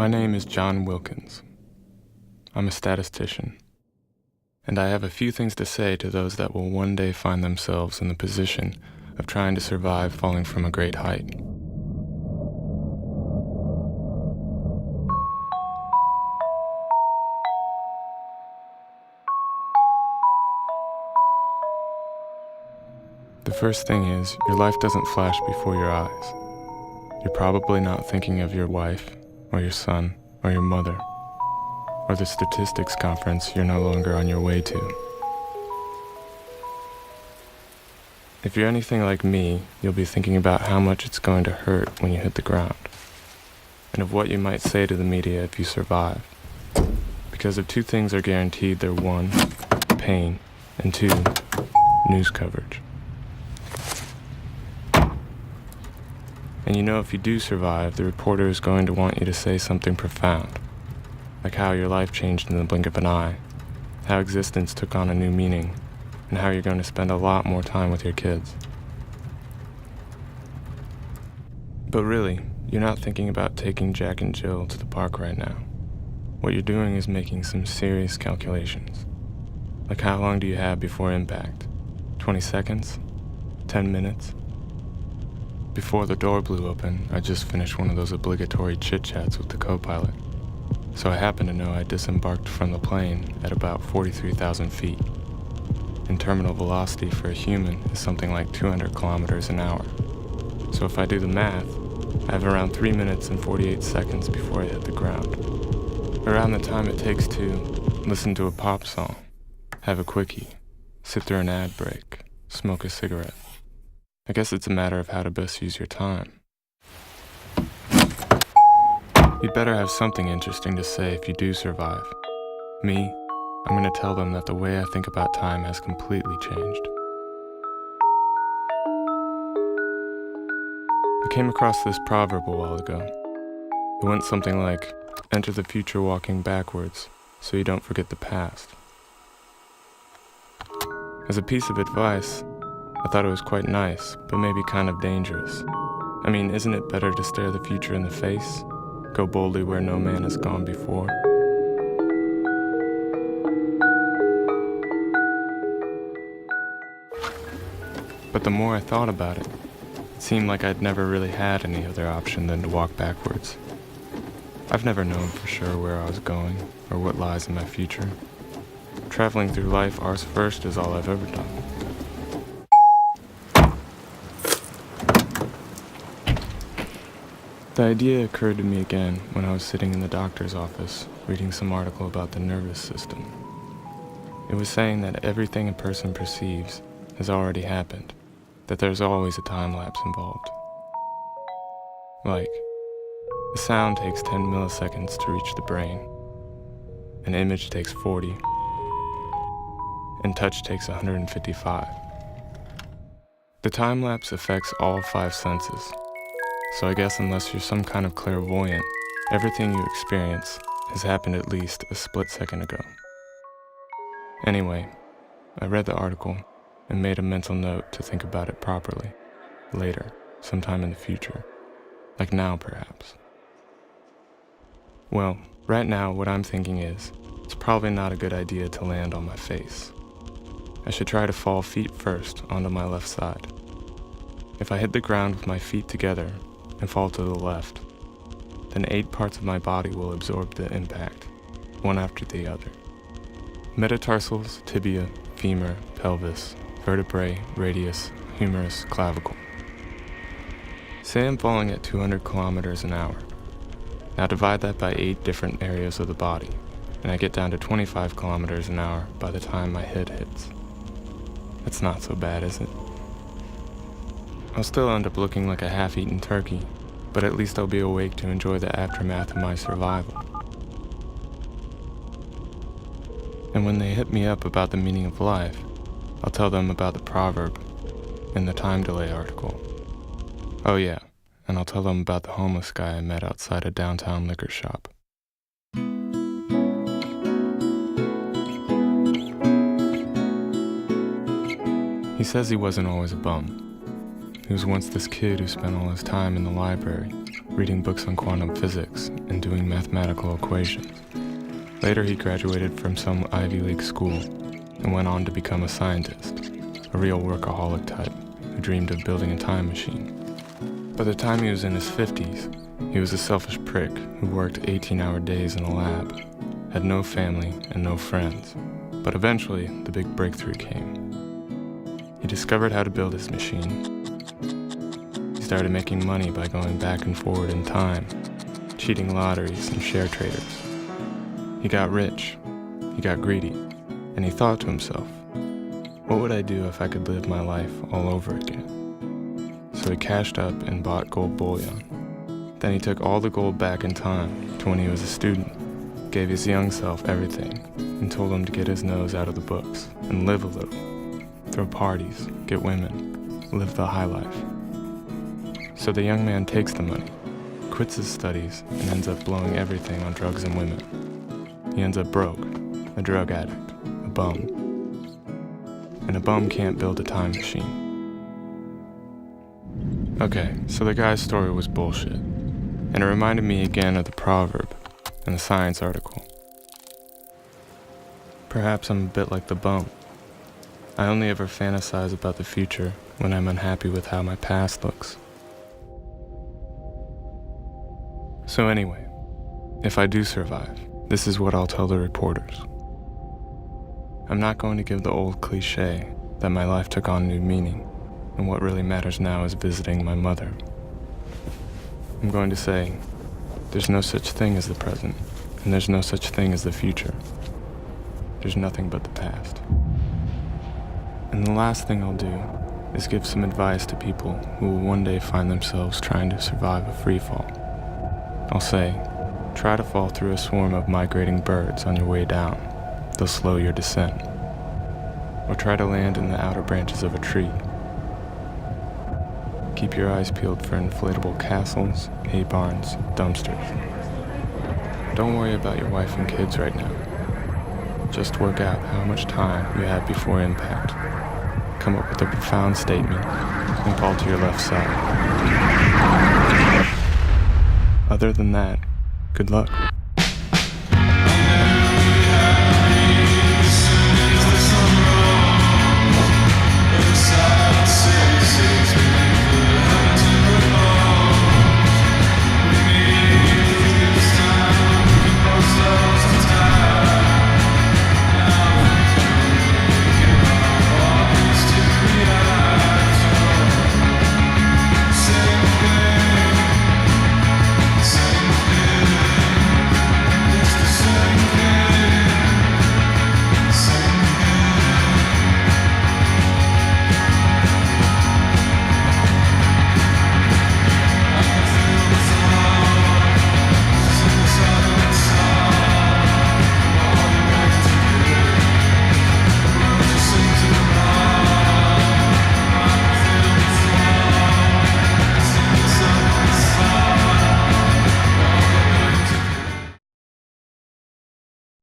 My name is John Wilkins. I'm a statistician, and I have a few things to say to those that will one day find themselves in the position of trying to survive falling from a great height. The first thing is, your life doesn't flash before your eyes. You're probably not thinking of your wife, or your son, or your mother, or the statistics conference you're no longer on your way to. If you're anything like me, you'll be thinking about how much it's going to hurt when you hit the ground, and of what you might say to the media if you survive. Because if two things are guaranteed, they're one, pain, and two, news coverage. And you know if you do survive, the reporter is going to want you to say something profound, like how your life changed in the blink of an eye, how existence took on a new meaning, and how you're going to spend a lot more time with your kids. But really, you're not thinking about taking Jack and Jill to the park right now. What you're doing is making some serious calculations. Like how long do you have before impact? 20 seconds? 10 minutes? Before the door blew open, I just finished one of those obligatory chit-chats with the co-pilot. So I happen to know I disembarked from the plane at about 43,000 feet. And terminal velocity for a human is something like 200 kilometers an hour. So if I do the math, I have around 3 minutes and 48 seconds before I hit the ground. Around the time it takes to listen to a pop song, have a quickie, sit through an ad break, smoke a cigarette. I guess it's a matter of how to best use your time. You'd better have something interesting to say if you do survive. Me, I'm going to tell them that the way I think about time has completely changed. I came across this proverb a while ago. It went something like, enter the future walking backwards, so you don't forget the past. As a piece of advice, I thought it was quite nice, but maybe kind of dangerous. I mean, isn't it better to stare the future in the face? Go boldly where no man has gone before? But the more I thought about it, it seemed like I'd never really had any other option than to walk backwards. I've never known for sure where I was going, or what lies in my future. Traveling through life arse first is all I've ever done. The idea occurred to me again when I was sitting in the doctor's office, reading some article about the nervous system. It was saying that everything a person perceives has already happened, that there's always a time lapse involved. Like, a sound takes 10 milliseconds to reach the brain, an image takes 40, and touch takes 155. The time lapse affects all 5 senses. So I guess unless you're some kind of clairvoyant, everything you experience has happened at least a split second ago. Anyway, I read the article and made a mental note to think about it properly, later, sometime in the future, like now perhaps. Well, right now what I'm thinking is, it's probably not a good idea to land on my face. I should try to fall feet first onto my left side. If I hit the ground with my feet together, and fall to the left, then 8 parts of my body will absorb the impact, one after the other. Metatarsals, tibia, femur, pelvis, vertebrae, radius, humerus, clavicle. Say I'm falling at 200 kilometers an hour. Now divide that by 8 different areas of the body, and I get down to 25 kilometers an hour by the time my head hits. That's not so bad, is it? I'll still end up looking like a half-eaten turkey, but at least I'll be awake to enjoy the aftermath of my survival. And when they hit me up about the meaning of life, I'll tell them about the proverb in the time delay article. Oh yeah, and I'll tell them about the homeless guy I met outside a downtown liquor shop. He says he wasn't always a bum. He was once this kid who spent all his time in the library, reading books on quantum physics and doing mathematical equations. Later, he graduated from some Ivy League school and went on to become a scientist, a real workaholic type who dreamed of building a time machine. By the time he was in his 50s, he was a selfish prick who worked 18-hour days in a lab, had no family and no friends. But eventually, the big breakthrough came. He discovered how to build his machine. He started making money by going back and forward in time, cheating lotteries and share traders. He got rich, he got greedy, and he thought to himself, what would I do if I could live my life all over again? So he cashed up and bought gold bullion. Then he took all the gold back in time to when he was a student, gave his young self everything, and told him to get his nose out of the books and live a little, throw parties, get women, live the high life. So the young man takes the money, quits his studies, and ends up blowing everything on drugs and women. He ends up broke, a drug addict, a bum. And a bum can't build a time machine. Okay, so the guy's story was bullshit, and it reminded me again of the proverb and the science article. Perhaps I'm a bit like the bum. I only ever fantasize about the future when I'm unhappy with how my past looks. So anyway, if I do survive, this is what I'll tell the reporters. I'm not going to give the old cliche that my life took on new meaning, and what really matters now is visiting my mother. I'm going to say, there's no such thing as the present, and there's no such thing as the future. There's nothing but the past. And the last thing I'll do is give some advice to people who will one day find themselves trying to survive a free fall. I'll say, try to fall through a swarm of migrating birds on your way down. They'll slow your descent. Or try to land in the outer branches of a tree. Keep your eyes peeled for inflatable castles, hay barns, dumpsters. Don't worry about your wife and kids right now. Just work out how much time you have before impact. Come up with a profound statement and fall to your left side. Other than that, good luck.